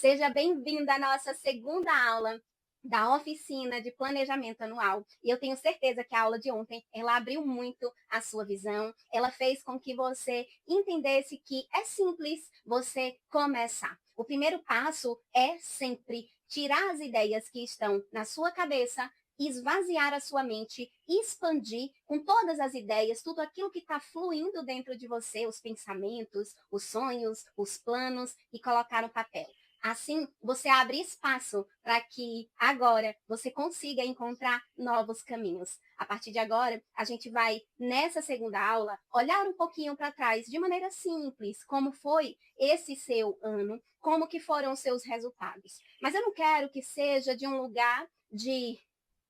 Seja bem-vinda à nossa segunda aula da oficina de planejamento anual. E eu tenho certeza que a aula de ontem, ela abriu muito a sua visão, ela fez com que você entendesse que é simples você começar. O primeiro passo é sempre tirar as ideias que estão na sua cabeça, esvaziar a sua mente, expandir com todas as ideias, tudo aquilo que está fluindo dentro de você, os pensamentos, os sonhos, os planos, e colocar no papel. Assim, você abre espaço para que agora você consiga encontrar novos caminhos. A partir de agora, a gente vai, nessa segunda aula, olhar um pouquinho para trás, de maneira simples, como foi esse seu ano, como que foram os seus resultados. Mas eu não quero que seja de um lugar de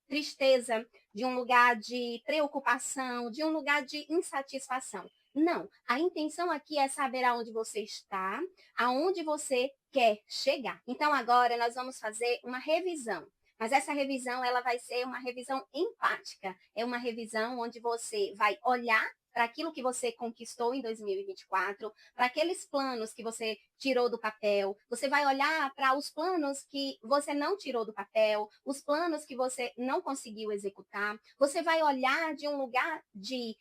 tristeza, de um lugar de preocupação, de um lugar de insatisfação. Não, a intenção aqui é saber aonde você está, aonde você quer chegar. Então agora nós vamos fazer uma revisão. Mas essa revisão, ela vai ser uma revisão empática. É uma revisão onde você vai olhar para aquilo que você conquistou em 2024, para aqueles planos que você tirou do papel. Você vai olhar para os planos que você não tirou do papel, os planos que você não conseguiu executar. Você vai olhar de um lugar de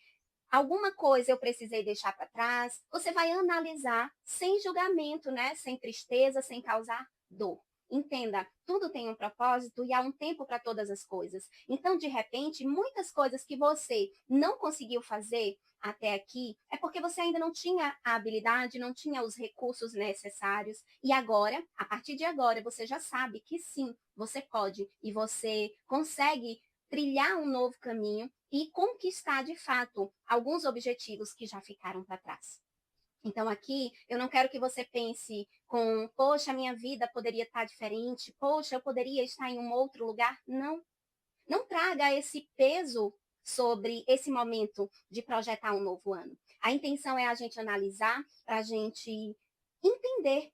alguma coisa eu precisei deixar para trás. Você vai analisar sem julgamento, né? Sem tristeza, sem causar dor. Entenda, tudo tem um propósito e há um tempo para todas as coisas. Então, de repente, muitas coisas que você não conseguiu fazer até aqui é porque você ainda não tinha a habilidade, não tinha os recursos necessários. E agora, a partir de agora, você já sabe que sim, você pode e você consegue trilhar um novo caminho e conquistar de fato alguns objetivos que já ficaram para trás. Então, aqui, eu não quero que você pense com, poxa, minha vida poderia estar diferente, poxa, eu poderia estar em um outro lugar. Não. Não traga esse peso sobre esse momento de projetar um novo ano. A intenção é a gente analisar, para a gente entender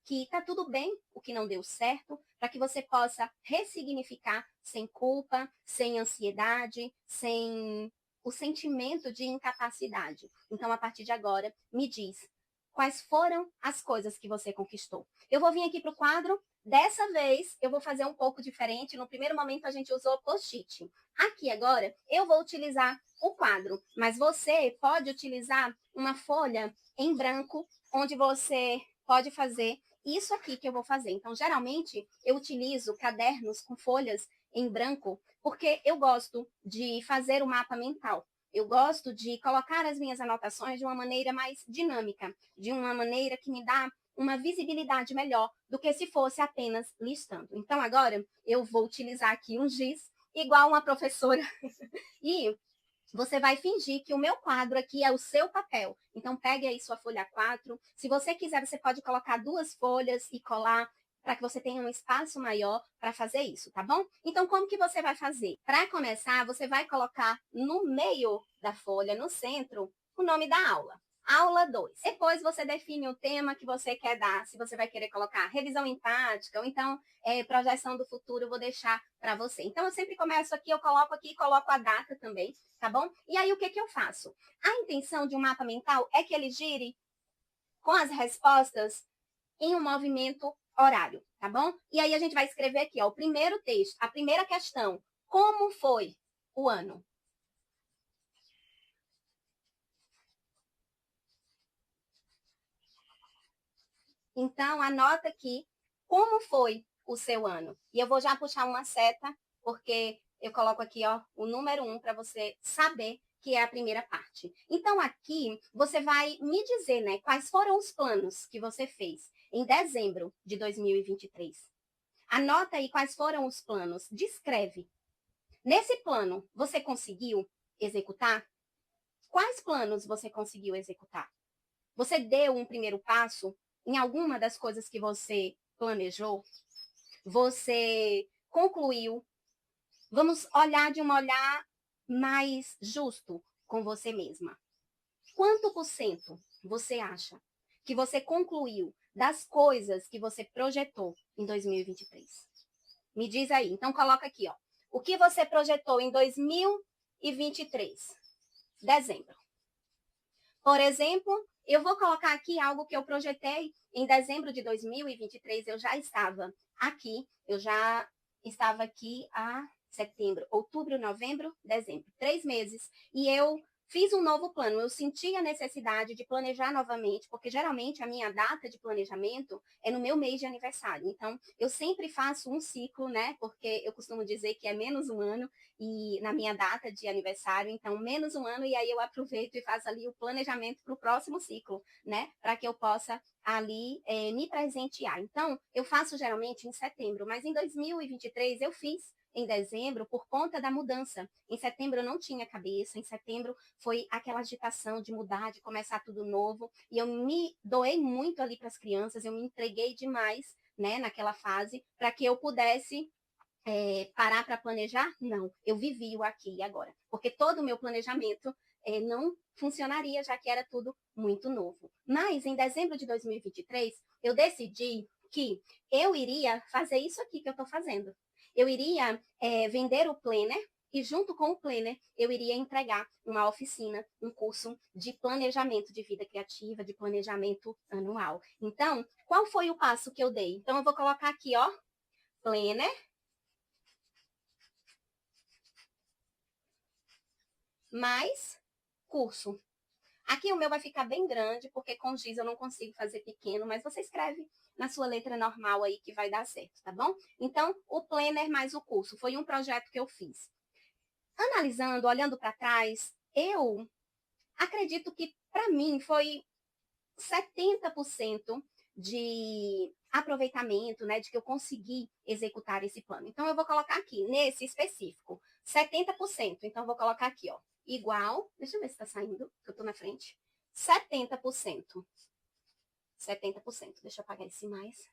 que está tudo bem o que não deu certo, para que você possa ressignificar sem culpa, sem ansiedade, sem o sentimento de incapacidade. Então, a partir de agora, me diz quais foram as coisas que você conquistou. Eu vou vir aqui para o quadro. Dessa vez, eu vou fazer um pouco diferente. No primeiro momento, a gente usou post-it. Aqui agora, eu vou utilizar o quadro, mas você pode utilizar uma folha em branco, onde você pode fazer isso aqui que eu vou fazer. Então, geralmente, eu utilizo cadernos com folhas em branco, porque eu gosto de fazer o mapa mental. Eu gosto de colocar as minhas anotações de uma maneira mais dinâmica, de uma maneira que me dá uma visibilidade melhor do que se fosse apenas listando. Então, agora, eu vou utilizar aqui um giz, igual uma professora, e você vai fingir que o meu quadro aqui é o seu papel. Então, pegue aí sua folha 4. Se você quiser, você pode colocar 2 folhas e colar para que você tenha um espaço maior para fazer isso, tá bom? Então, como que você vai fazer? Para começar, você vai colocar no meio da folha, no centro, o nome da aula. Aula 2. Depois você define o tema que você quer dar. Se você vai querer colocar revisão empática ou então projeção do futuro, eu vou deixar para você. Então, eu sempre começo aqui, eu coloco aqui, coloco a data também, tá bom? E aí, o que eu faço? A intenção de um mapa mental é que ele gire com as respostas em um movimento horário, tá bom? E aí, a gente vai escrever aqui, ó, o primeiro texto, a primeira questão. Como foi o ano? Então, anota aqui como foi o seu ano. E eu vou já puxar uma seta, porque eu coloco aqui, ó, o número 1 para você saber que é a primeira parte. Então, aqui, você vai me dizer, né, quais foram os planos que você fez em dezembro de 2023. Anota aí quais foram os planos. Descreve. Nesse plano, você conseguiu executar? Quais planos você conseguiu executar? Você deu um primeiro passo em alguma das coisas que você planejou? Você concluiu? Vamos olhar de um olhar mais justo com você mesma. Quanto por cento você acha que você concluiu das coisas que você projetou em 2023? Me diz aí. Então, coloca aqui, ó. O que você projetou em 2023? Dezembro. Por exemplo, eu vou colocar aqui algo que eu projetei em dezembro de 2023. Eu já estava aqui, eu já estava aqui há setembro, outubro, novembro, dezembro, 3 meses. E eu fiz um novo plano. Eu senti a necessidade de planejar novamente, porque geralmente a minha data de planejamento é no meu mês de aniversário. Então, eu sempre faço um ciclo, né? Porque eu costumo dizer que é menos um ano e na minha data de aniversário, então menos um ano, e aí eu aproveito e faço ali o planejamento para o próximo ciclo, né? Para que eu possa ali me presentear. Então, eu faço geralmente em setembro, mas em 2023 eu fiz em dezembro por conta da mudança. Em setembro eu não tinha cabeça, em setembro foi aquela agitação de mudar, de começar tudo novo, e eu me doei muito ali para as crianças, eu me entreguei demais, né, naquela fase, para que eu pudesse parar para planejar? Não, eu vivi o aqui e agora, porque todo o meu planejamento não funcionaria, já que era tudo muito novo. Mas em dezembro de 2023, eu decidi que eu iria fazer isso aqui que eu estou fazendo. Eu iria vender o planner e junto com o planner eu iria entregar uma oficina, um curso de planejamento de vida criativa, de planejamento anual. Então, qual foi o passo que eu dei? Então, eu vou colocar aqui, ó, planner mais curso. Aqui o meu vai ficar bem grande, porque com giz eu não consigo fazer pequeno, mas você escreve na sua letra normal aí que vai dar certo, tá bom? Então, o planner mais o curso foi um projeto que eu fiz. Analisando, olhando para trás, eu acredito que para mim foi 70% de aproveitamento, né, de que eu consegui executar esse plano. Então, eu vou colocar aqui, nesse específico, 70%. Então, eu vou colocar aqui, ó, igual, deixa eu ver se está saindo, que eu estou na frente, 70%. 70%, deixa eu apagar esse mais.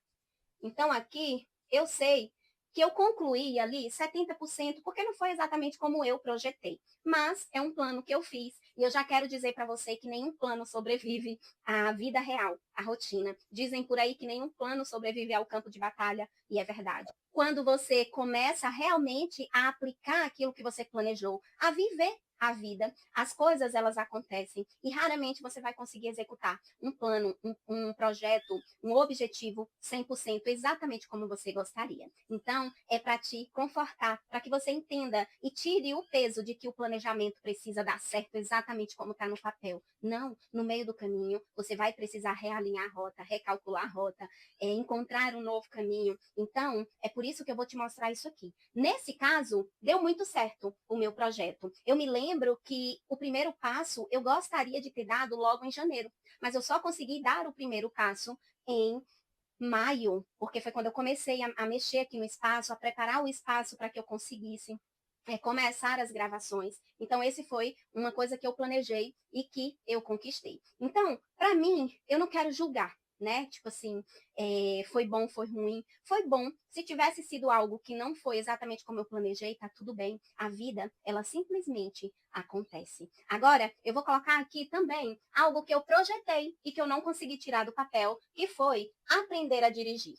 Então, aqui, eu sei que eu concluí ali 70%, porque não foi exatamente como eu projetei, mas é um plano que eu fiz e eu já quero dizer para você que nenhum plano sobrevive à vida real, à rotina. Dizem por aí que nenhum plano sobrevive ao campo de batalha e é verdade. Quando você começa realmente a aplicar aquilo que você planejou, a viver a vida, as coisas elas acontecem e raramente você vai conseguir executar um plano, um projeto, um objetivo 100% exatamente como você gostaria. Então, é para te confortar, para que você entenda e tire o peso de que o planejamento precisa dar certo exatamente como está no papel. Não, no meio do caminho, você vai precisar realinhar a rota, recalcular a rota, encontrar um novo caminho. Então, é por isso que eu vou te mostrar isso aqui. Nesse caso, deu muito certo o meu projeto. Eu me lembro que o primeiro passo eu gostaria de ter dado logo em janeiro, mas eu só consegui dar o primeiro passo em maio, porque foi quando eu comecei a mexer aqui no espaço, a preparar o espaço para que eu conseguisse começar as gravações. Então, esse foi uma coisa que eu planejei e que eu conquistei. Então, para mim, eu não quero julgar, né? Tipo assim, foi bom, foi ruim. Foi bom. Se tivesse sido algo que não foi exatamente como eu planejei, tá tudo bem. A vida, ela simplesmente acontece. Agora, eu vou colocar aqui também algo que eu projetei e que eu não consegui tirar do papel, que foi aprender a dirigir.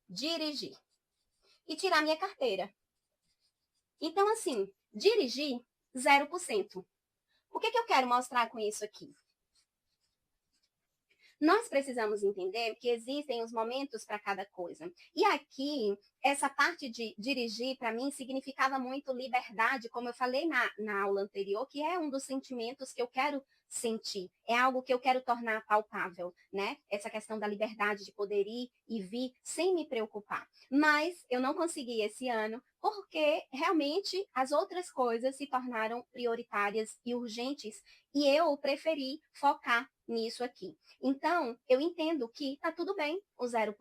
Dirigir. E tirar minha carteira. Então, assim, dirigir 0%. O que eu quero mostrar com isso aqui? Nós precisamos entender que existem os momentos para cada coisa. E aqui, essa parte de dirigir, para mim, significava muito liberdade, como eu falei na aula anterior, que é um dos sentimentos que eu quero sentir. É algo que eu quero tornar palpável, né? Essa questão da liberdade de poder ir e vir sem me preocupar. Mas eu não consegui esse ano, porque realmente as outras coisas se tornaram prioritárias e urgentes, e eu preferi focar nisso aqui. Então, eu entendo que tá tudo bem o 0%.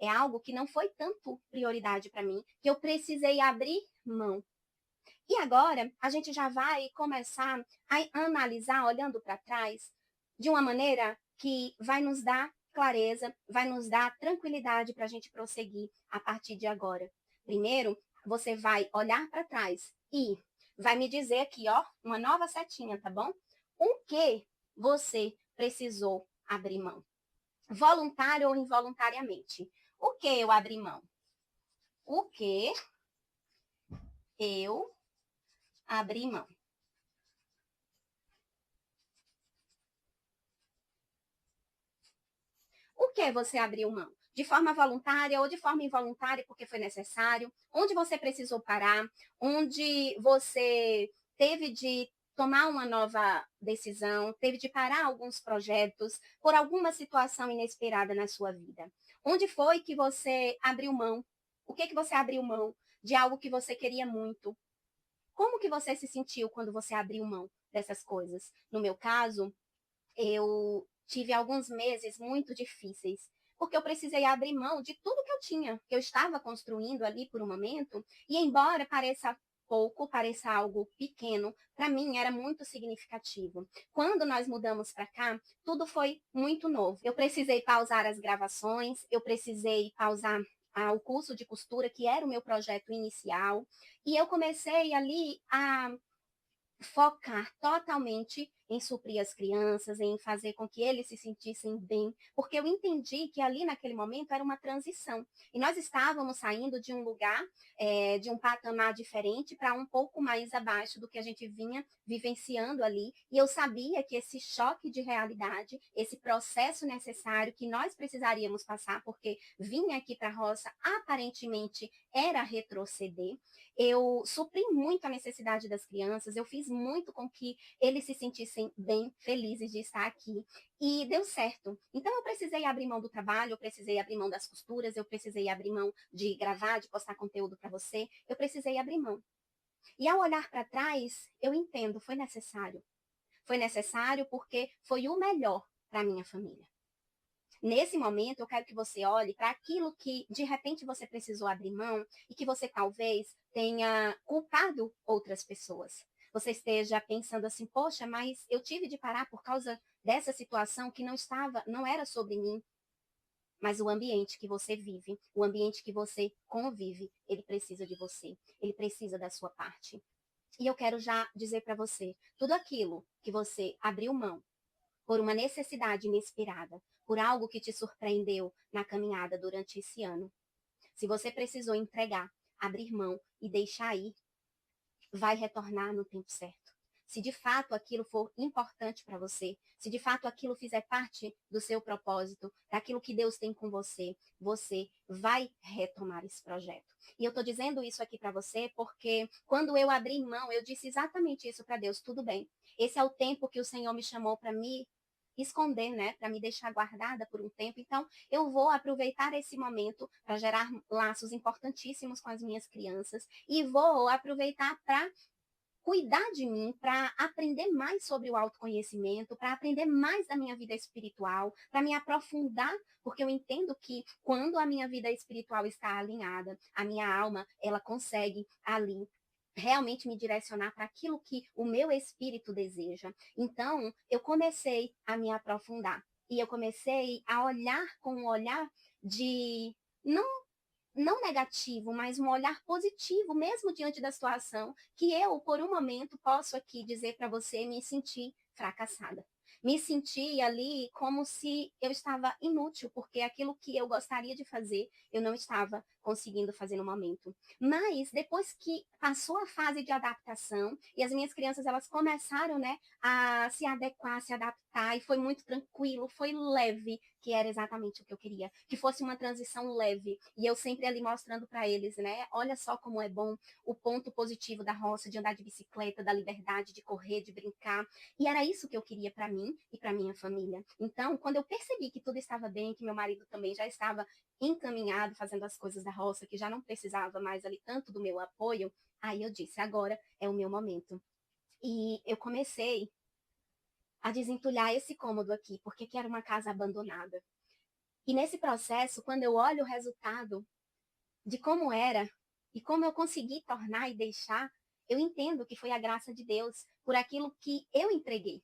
É algo que não foi tanto prioridade para mim, que eu precisei abrir mão. E agora, a gente já vai começar a analisar, olhando para trás, de uma maneira que vai nos dar clareza, vai nos dar tranquilidade para a gente prosseguir a partir de agora. Primeiro, você vai olhar para trás e vai me dizer aqui, ó, uma nova setinha, tá bom? O que você precisou abrir mão? Voluntário ou involuntariamente? O que eu abri mão? O que eu abri mão? Por que você abriu mão? De forma voluntária ou de forma involuntária, porque foi necessário? Onde você precisou parar? Onde você teve de tomar uma nova decisão, teve de parar alguns projetos por alguma situação inesperada na sua vida? Onde foi que você abriu mão? O que você abriu mão de algo que você queria muito? Como que você se sentiu quando você abriu mão dessas coisas? No meu caso, eu tive alguns meses muito difíceis, porque eu precisei abrir mão de tudo que eu tinha, que eu estava construindo ali por um momento, e embora pareça pouco, pareça algo pequeno, para mim era muito significativo. Quando nós mudamos para cá, tudo foi muito novo. Eu precisei pausar as gravações, eu precisei pausar o curso de costura, que era o meu projeto inicial, e eu comecei ali a focar totalmente em suprir as crianças, em fazer com que eles se sentissem bem, porque eu entendi que ali naquele momento era uma transição. E nós estávamos saindo de um lugar, de um patamar diferente para um pouco mais abaixo do que a gente vinha vivenciando ali. E eu sabia que esse choque de realidade, esse processo necessário que nós precisaríamos passar, porque vinha aqui para a roça aparentemente era retroceder. Eu supri muito a necessidade das crianças, eu fiz muito com que eles se sentissem bem, felizes de estar aqui. E deu certo. Então eu precisei abrir mão do trabalho, eu precisei abrir mão das costuras, eu precisei abrir mão de gravar, de postar conteúdo para você, eu precisei abrir mão. E ao olhar para trás, eu entendo, foi necessário. Foi necessário porque foi o melhor para minha família. Nesse momento, eu quero que você olhe para aquilo que de repente você precisou abrir mão e que você talvez tenha culpado outras pessoas. Você esteja pensando assim, poxa, mas eu tive de parar por causa dessa situação que não era sobre mim, mas o ambiente que você vive, o ambiente que você convive, ele precisa de você, ele precisa da sua parte. E eu quero já dizer para você, tudo aquilo que você abriu mão por uma necessidade inesperada, por algo que te surpreendeu na caminhada durante esse ano. Se você precisou entregar, abrir mão e deixar ir, vai retornar no tempo certo. Se de fato aquilo for importante para você, se de fato aquilo fizer parte do seu propósito, daquilo que Deus tem com você, você vai retomar esse projeto. E eu estou dizendo isso aqui para você porque quando eu abri mão, eu disse exatamente isso para Deus: tudo bem, esse é o tempo que o Senhor me chamou para me esconder, né, para me deixar guardada por um tempo. Então, eu vou aproveitar esse momento para gerar laços importantíssimos com as minhas crianças e vou aproveitar para cuidar de mim, para aprender mais sobre o autoconhecimento, para aprender mais da minha vida espiritual, para me aprofundar, porque eu entendo que quando a minha vida espiritual está alinhada, a minha alma, ela consegue ali realmente me direcionar para aquilo que o meu espírito deseja. Então, eu comecei a me aprofundar e eu comecei a olhar com um olhar de não negativo, mas um olhar positivo, mesmo diante da situação, que eu, por um momento, posso aqui dizer para você, me sentir fracassada. Me senti ali como se eu estava inútil, porque aquilo que eu gostaria de fazer, eu não estava conseguindo fazer no momento. Mas depois que passou a fase de adaptação e as minhas crianças elas começaram, né, a se adequar, a se adaptar e foi muito tranquilo, foi leve, que era exatamente o que eu queria, que fosse uma transição leve. E eu sempre ali mostrando para eles, né, olha só como é bom o ponto positivo da roça, de andar de bicicleta, da liberdade de correr, de brincar. E era isso que eu queria para mim e para minha família. Então, quando eu percebi que tudo estava bem, que meu marido também já estava encaminhado, fazendo as coisas da roça, que já não precisava mais ali tanto do meu apoio, aí eu disse, agora é o meu momento. E eu comecei a desentulhar esse cômodo aqui, porque que era uma casa abandonada. E nesse processo, quando eu olho o resultado de como era e como eu consegui tornar e deixar, eu entendo que foi a graça de Deus por aquilo que eu entreguei.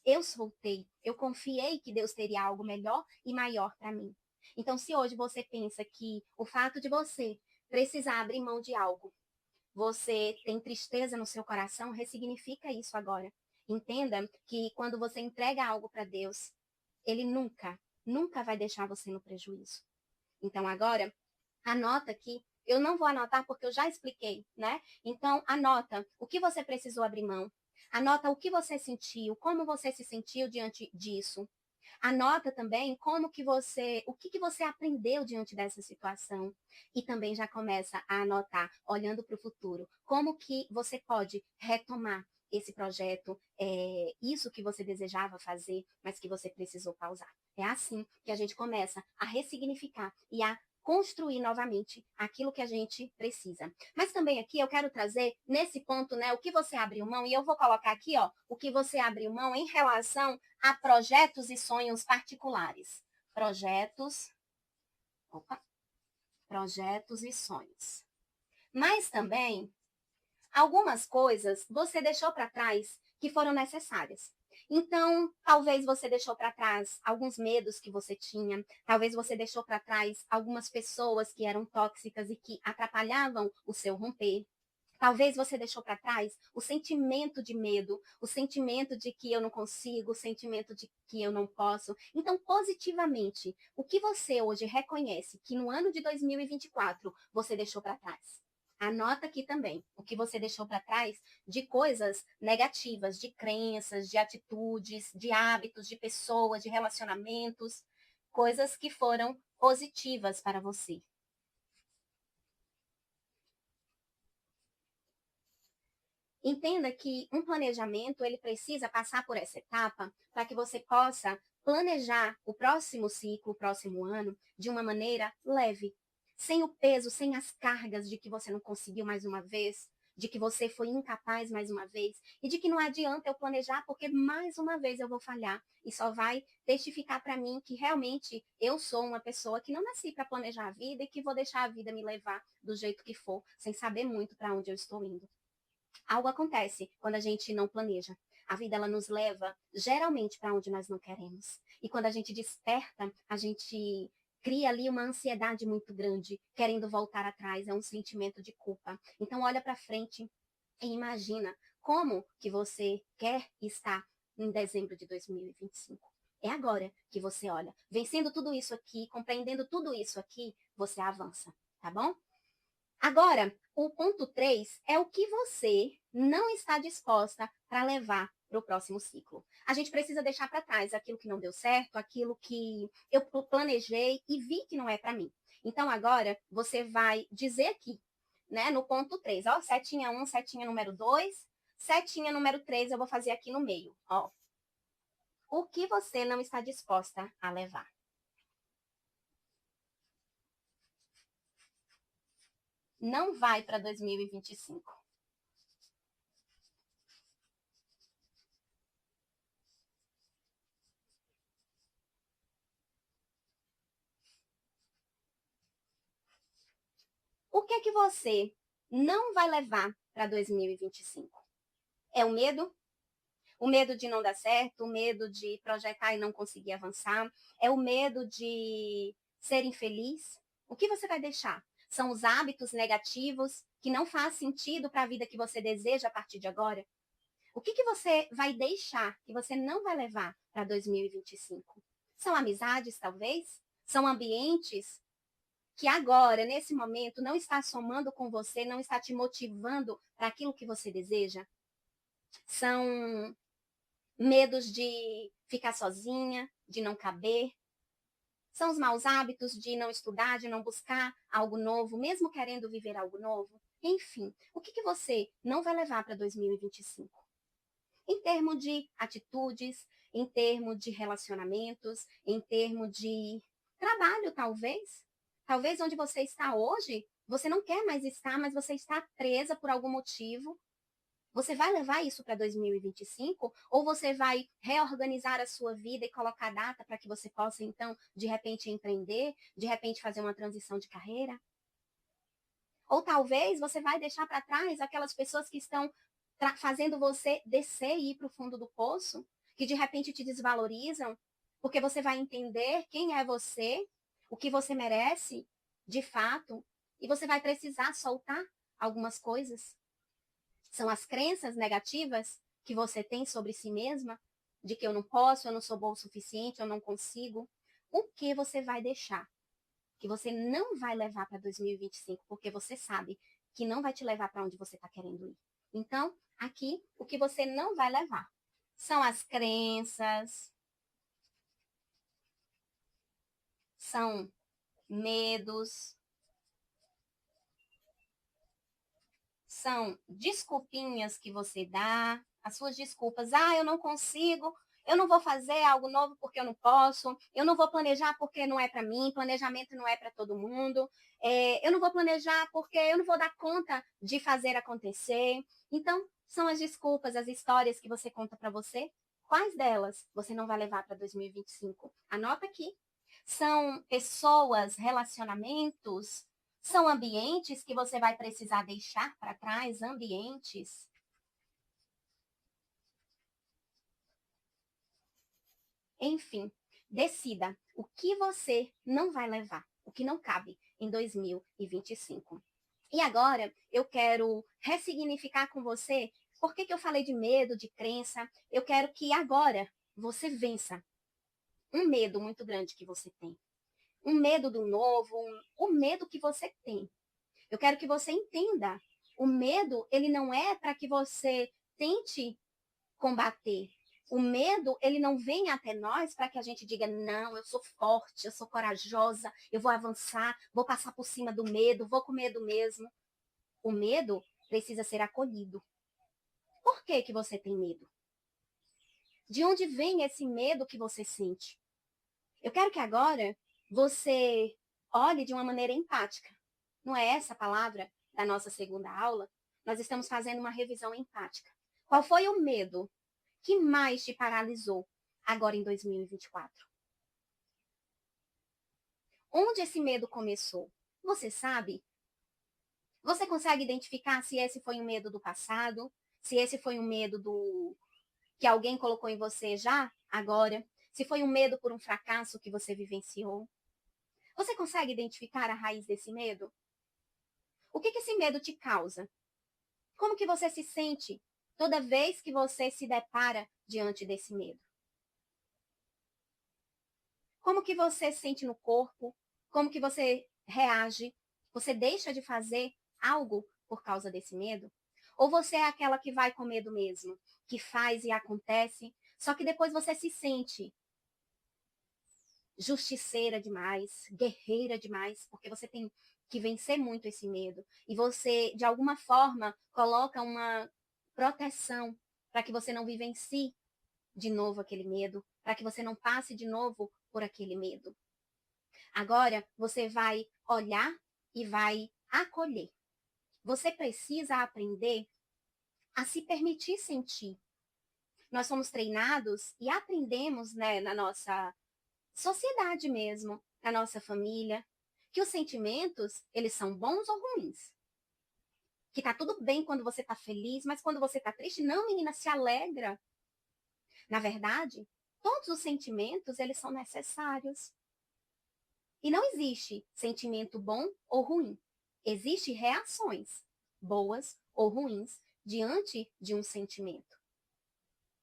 Eu soltei, eu confiei que Deus teria algo melhor e maior para mim. Então, se hoje você pensa que o fato de você precisar abrir mão de algo, você tem tristeza no seu coração, ressignifica isso agora. Entenda que quando você entrega algo para Deus, Ele nunca vai deixar você no prejuízo. Então, agora, anota aqui. Eu não vou anotar porque eu já expliquei, né? Então, anota o que você precisou abrir mão. Anota o que você sentiu, como você se sentiu diante disso. Anota também o que que você aprendeu diante dessa situação. E também já começa a anotar, olhando para o futuro, como que você pode retomar esse projeto, isso que você desejava fazer, mas que você precisou pausar. É assim que a gente começa a ressignificar e a construir novamente aquilo que a gente precisa. Mas também aqui eu quero trazer nesse ponto, né, o que você abriu mão, e eu vou colocar aqui, ó, o que você abriu mão em relação a projetos e sonhos particulares. Projetos, opa, projetos e sonhos. Mas também algumas coisas você deixou para trás que foram necessárias. Então, talvez você deixou para trás alguns medos que você tinha, talvez você deixou para trás algumas pessoas que eram tóxicas e que atrapalhavam o seu romper. Talvez você deixou para trás o sentimento de medo, o sentimento de que eu não consigo, o sentimento de que eu não posso. Então, positivamente, o que você hoje reconhece que no ano de 2024 você deixou para trás? Anota aqui também o que você deixou para trás de coisas negativas, de crenças, de atitudes, de hábitos, de pessoas, de relacionamentos, coisas que foram positivas para você. Entenda que um planejamento, ele precisa passar por essa etapa para que você possa planejar o próximo ciclo, o próximo ano, de uma maneira leve, sem o peso, sem as cargas de que você não conseguiu mais uma vez, de que você foi incapaz mais uma vez, e de que não adianta eu planejar porque mais uma vez eu vou falhar e só vai testificar para mim que realmente eu sou uma pessoa que não nasci para planejar a vida e que vou deixar a vida me levar do jeito que for, sem saber muito para onde eu estou indo. Algo acontece quando a gente não planeja. A vida ela nos leva geralmente para onde nós não queremos. E quando a gente desperta, a gente cria ali uma ansiedade muito grande, querendo voltar atrás, é um sentimento de culpa. Então olha para frente e imagina como que você quer estar em dezembro de 2025. É agora que você olha. Vencendo tudo isso aqui, compreendendo tudo isso aqui, você avança, tá bom? Agora, o ponto 3 é o que você não está disposta para levar para o próximo ciclo. A gente precisa deixar para trás aquilo que não deu certo, aquilo que eu planejei e vi que não é para mim. Então, agora, você vai dizer aqui, né, no ponto 3, ó, setinha 1, setinha número 2, setinha número 3, eu vou fazer aqui no meio, ó. O que você não está disposta a levar? Não vai para 2025. O que é que você não vai levar para 2025? É o medo? O medo de não dar certo, o medo de projetar e não conseguir avançar, é o medo de ser infeliz? O que você vai deixar? São os hábitos negativos que não faz sentido para a vida que você deseja a partir de agora? O que você vai deixar, que você não vai levar para 2025? São amizades, talvez? São ambientes que agora, nesse momento, não está somando com você, não está te motivando para aquilo que você deseja? São medos de ficar sozinha, de não caber? São os maus hábitos de não estudar, de não buscar algo novo, mesmo querendo viver algo novo? Enfim, o que você não vai levar para 2025? Em termos de atitudes, em termos de relacionamentos, em termos de trabalho, talvez. Talvez onde você está hoje, você não quer mais estar, mas você está presa por algum motivo. Você vai levar isso para 2025? Ou você vai reorganizar a sua vida e colocar data para que você possa, então, de repente empreender, de repente fazer uma transição de carreira? Ou talvez você vai deixar para trás aquelas pessoas que estão fazendo você descer e ir para o fundo do poço, que de repente te desvalorizam, porque você vai entender quem é você, o que você merece, de fato, e você vai precisar soltar algumas coisas. São as crenças negativas que você tem sobre si mesma, de que eu não posso, eu não sou bom o suficiente, eu não consigo. O que você vai deixar? Que você não vai levar para 2025, porque você sabe que não vai te levar para onde você está querendo ir. Então, aqui, o que você não vai levar são as crenças, São medos, são desculpinhas que você dá, as suas desculpas. Ah, eu não consigo, eu não vou fazer algo novo porque eu não posso, eu não vou planejar porque não é para mim, planejamento não é para todo mundo, eu não vou planejar porque eu não vou dar conta de fazer acontecer. Então, são as desculpas, as histórias que você conta para você. Quais delas você não vai levar para 2025? Anota aqui. São pessoas, relacionamentos, são ambientes que você vai precisar deixar para trás, ambientes. Enfim, decida o que você não vai levar, o que não cabe em 2025. E agora eu quero ressignificar com você por que eu falei de medo, de crença. Eu quero que agora você vença um medo muito grande que você tem. Um medo do novo, o medo que você tem. Eu quero que você entenda. O medo, ele não é para que você tente combater. O medo, ele não vem até nós para que a gente diga, não, eu sou forte, eu sou corajosa, eu vou avançar, vou passar por cima do medo, vou com medo mesmo. O medo precisa ser acolhido. Por que que você tem medo? De onde vem esse medo que você sente? Eu quero que agora você olhe de uma maneira empática. Não é essa a palavra da nossa segunda aula? Nós estamos fazendo uma revisão empática. Qual foi o medo que mais te paralisou agora em 2024? Onde esse medo começou? Você sabe? Você consegue identificar se esse foi um medo do passado? Se esse foi um medo do que alguém colocou em você já agora? Se foi um medo por um fracasso que você vivenciou? Você consegue identificar a raiz desse medo? O que esse medo te causa? Como que você se sente toda vez que você se depara diante desse medo? Como que você sente no corpo? Como que você reage? Você deixa de fazer algo por causa desse medo? Ou você é aquela que vai com medo mesmo, que faz e acontece, só que depois você se sente justiceira demais, guerreira demais, porque você tem que vencer muito esse medo. E você, de alguma forma, coloca uma proteção para que você não vivencie de novo aquele medo, para que você não passe de novo por aquele medo. Agora, você vai olhar e vai acolher. Você precisa aprender a se permitir sentir. Nós somos treinados e aprendemos, né, na nossa sociedade mesmo, na nossa família, que os sentimentos, eles são bons ou ruins. Que tá tudo bem quando você tá feliz, mas quando você tá triste, não, menina, se alegra. Na verdade, todos os sentimentos, eles são necessários. E não existe sentimento bom ou ruim. Existem reações, boas ou ruins, diante de um sentimento.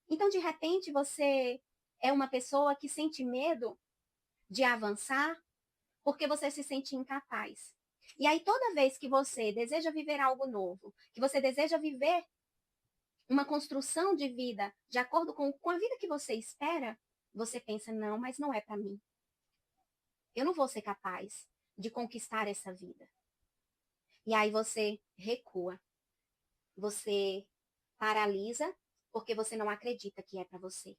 Então, de repente, você é uma pessoa que sente medo de avançar porque você se sente incapaz. E aí, toda vez que você deseja viver algo novo, que você deseja viver uma construção de vida de acordo com a vida que você espera, você pensa, não, mas não é para mim. Eu não vou ser capaz de conquistar essa vida. E aí você recua. Você paralisa porque você não acredita que é para você.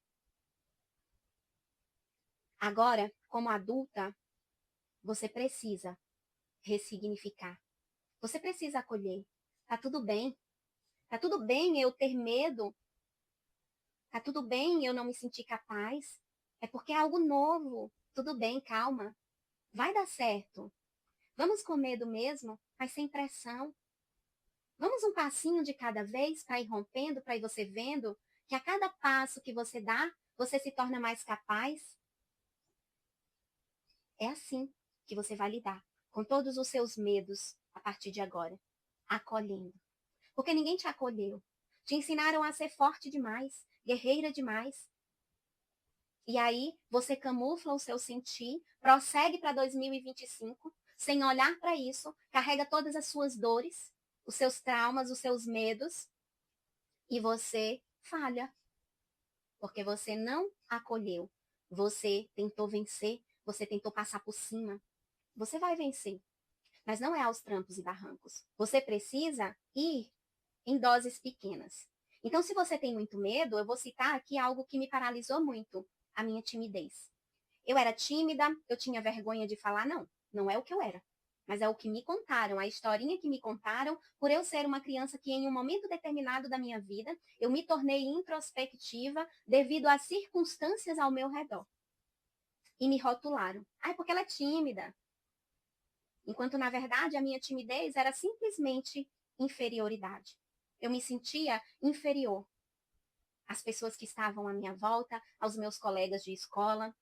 Agora, como adulta, você precisa ressignificar. Você precisa acolher. Tá tudo bem. Tá tudo bem eu ter medo. Tá tudo bem eu não me sentir capaz. É porque é algo novo. Tudo bem, calma. Vai dar certo. Vamos com medo mesmo, mas sem pressão. Vamos um passinho de cada vez para ir rompendo, para ir você vendo que a cada passo que você dá, você se torna mais capaz. É assim que você vai lidar com todos os seus medos a partir de agora, acolhendo. Porque ninguém te acolheu. Te ensinaram a ser forte demais, guerreira demais. E aí você camufla o seu sentir, prossegue para 2025, sem olhar para isso, carrega todas as suas dores, os seus traumas, os seus medos, e você falha. Porque você não acolheu. Você tentou vencer, você tentou passar por cima, você vai vencer. Mas não é aos trancos e barrancos. Você precisa ir em doses pequenas. Então, se você tem muito medo, eu vou citar aqui algo que me paralisou muito, a minha timidez. Eu era tímida, eu tinha vergonha de falar, não, não é o que eu era. Mas é o que me contaram, a historinha que me contaram, por eu ser uma criança que em um momento determinado da minha vida, eu me tornei introspectiva devido às circunstâncias ao meu redor. E me rotularam. Ah, é porque ela é tímida. Enquanto, na verdade, a minha timidez era simplesmente inferioridade. Eu me sentia inferior às pessoas que estavam à minha volta, aos meus colegas de escola.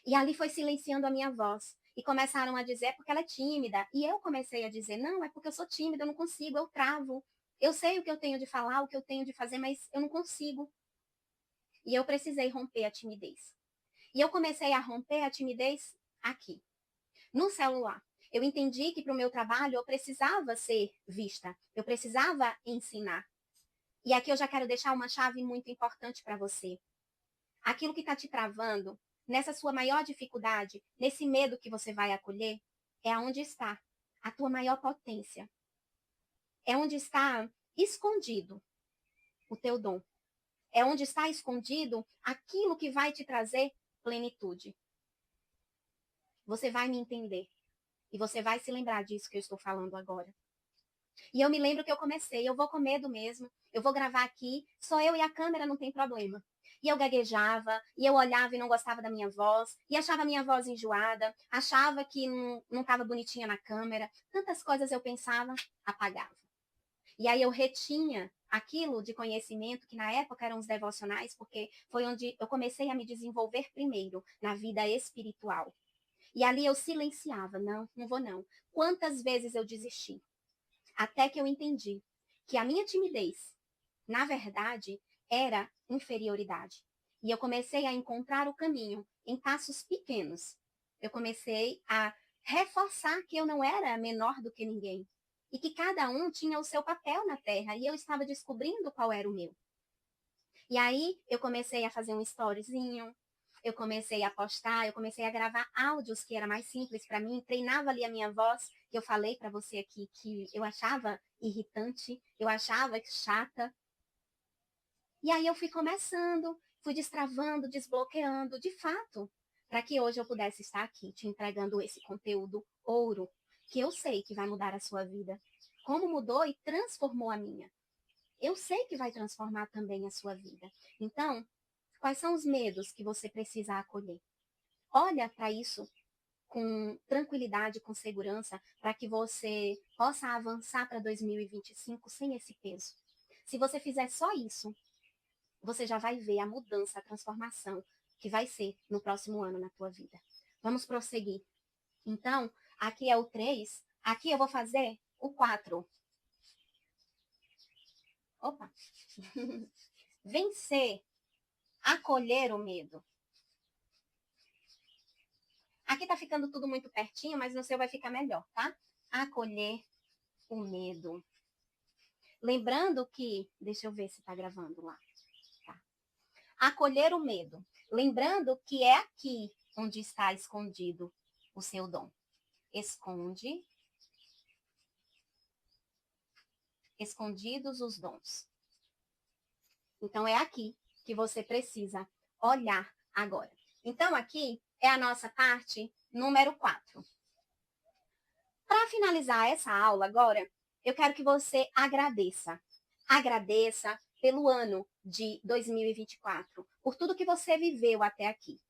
E ali foi silenciando a minha voz. E começaram a dizer, é porque ela é tímida. E eu comecei a dizer, não, é porque eu sou tímida, eu não consigo, eu travo. Eu sei o que eu tenho de falar, o que eu tenho de fazer, mas eu não consigo. E eu precisei romper a timidez. E eu comecei a romper a timidez aqui, no celular. Eu entendi que para o meu trabalho eu precisava ser vista, eu precisava ensinar. E aqui eu já quero deixar uma chave muito importante para você. Aquilo que está te travando, nessa sua maior dificuldade, nesse medo que você vai acolher, é aonde está a tua maior potência. É onde está escondido o teu dom. É onde está escondido aquilo que vai te trazer plenitude. Você vai me entender. E você vai se lembrar disso que eu estou falando agora. E eu me lembro que eu comecei, eu vou com medo mesmo, eu vou gravar aqui, só eu e a câmera, não tem problema. E eu gaguejava, e eu olhava e não gostava da minha voz, e achava a minha voz enjoada, achava que não estava bonitinha na câmera. Tantas coisas eu pensava, apagava. E aí eu retinha aquilo de conhecimento, que na época eram os devocionais, porque foi onde eu comecei a me desenvolver primeiro, na vida espiritual. E ali eu silenciava, não, não vou não. Quantas vezes eu desisti? Até que eu entendi que a minha timidez, na verdade, era inferioridade. E eu comecei a encontrar o caminho em passos pequenos. Eu comecei a reforçar que eu não era menor do que ninguém. E que cada um tinha o seu papel na Terra. E eu estava descobrindo qual era o meu. E aí eu comecei a fazer um storyzinho, eu comecei a postar, eu comecei a gravar áudios que era mais simples para mim, treinava ali a minha voz, que eu falei para você aqui que eu achava irritante, eu achava chata. E aí eu fui começando, fui destravando, desbloqueando, de fato, para que hoje eu pudesse estar aqui te entregando esse conteúdo ouro, que eu sei que vai mudar a sua vida. Como mudou e transformou a minha. Eu sei que vai transformar também a sua vida. Então, quais são os medos que você precisa acolher? Olha para isso com tranquilidade, com segurança, para que você possa avançar para 2025 sem esse peso. Se você fizer só isso, você já vai ver a mudança, a transformação que vai ser no próximo ano na tua vida. Vamos prosseguir. Então, aqui é o 3, aqui eu vou fazer o 4. Opa! Vencer, acolher o medo. Aqui tá ficando tudo muito pertinho, mas no seu vai ficar melhor, tá? Acolher o medo. Lembrando que, deixa eu ver se tá gravando lá. Tá. Acolher o medo. Lembrando que é aqui onde está escondido o seu dom. Esconde. Escondidos os dons. Então é aqui que você precisa olhar agora. Então aqui é a nossa parte número 4. Para finalizar essa aula agora, eu quero que você agradeça. Agradeça pelo ano de 2024, por tudo que você viveu até aqui.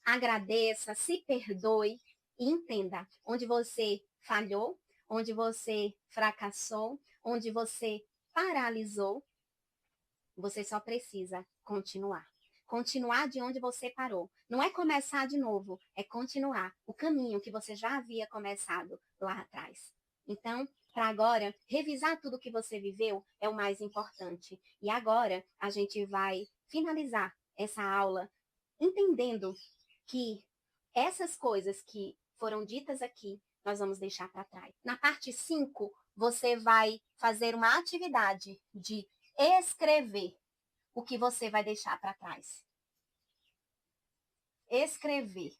Agradeça, se perdoe e entenda onde você falhou, onde você fracassou, onde você paralisou. Você só precisa continuar. Continuar de onde você parou. Não é começar de novo, é continuar o caminho que você já havia começado lá atrás. Então, para agora, revisar tudo que você viveu é o mais importante. E agora a gente vai finalizar essa aula entendendo que essas coisas que foram ditas aqui, nós vamos deixar para trás. Na parte 5, você vai fazer uma atividade de escrever o que você vai deixar para trás. Escrever.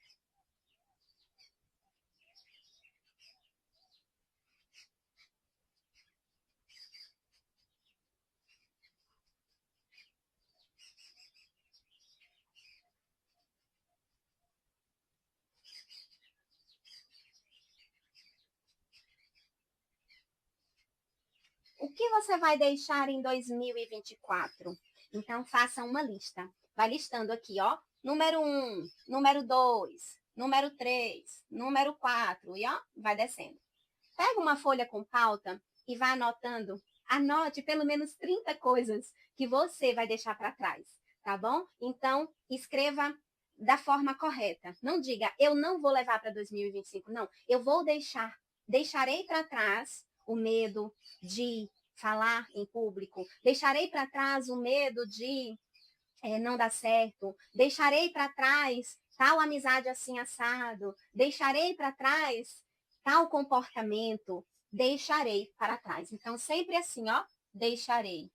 O que você vai deixar em 2024? Então, faça uma lista. Vai listando aqui, ó. Número 1, número 2, número 3, número 4, e ó, vai descendo. Pega uma folha com pauta e vá anotando. Anote pelo menos 30 coisas que você vai deixar para trás, tá bom? Então, escreva da forma correta. Não diga, eu não vou levar para 2025. Não, eu vou deixarei para trás o medo de falar em público, deixarei para trás o medo de não dar certo, deixarei para trás tal amizade assim assado, deixarei para trás tal comportamento, deixarei para trás. Então, sempre assim, ó, deixarei.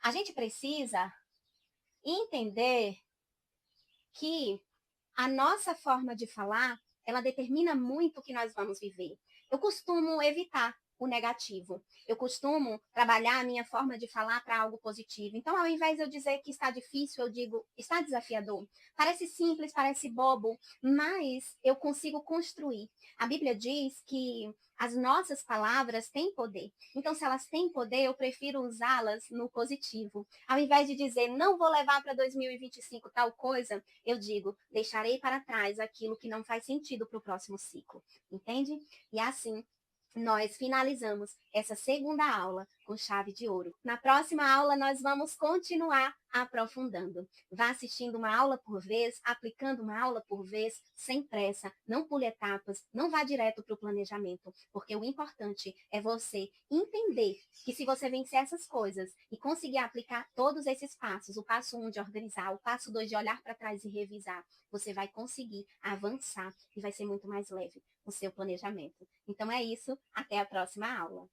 A gente precisa entender que a nossa forma de falar, ela determina muito o que nós vamos viver. Eu costumo evitar o negativo. Eu costumo trabalhar a minha forma de falar para algo positivo. Então, ao invés de eu dizer que está difícil, eu digo está desafiador. Parece simples, parece bobo, mas eu consigo construir. A Bíblia diz que as nossas palavras têm poder. Então, se elas têm poder, eu prefiro usá-las no positivo. Ao invés de dizer não vou levar para 2025 tal coisa, eu digo deixarei para trás aquilo que não faz sentido para o próximo ciclo. Entende? E assim nós finalizamos essa segunda aula com chave de ouro. Na próxima aula, nós vamos continuar aprofundando. Vá assistindo uma aula por vez, aplicando uma aula por vez, sem pressa, não pule etapas, não vá direto para o planejamento, porque o importante é você entender que se você vencer essas coisas e conseguir aplicar todos esses passos, o passo 1 de organizar, o passo 2 de olhar para trás e revisar, você vai conseguir avançar e vai ser muito mais leve o seu planejamento. Então é isso, até a próxima aula.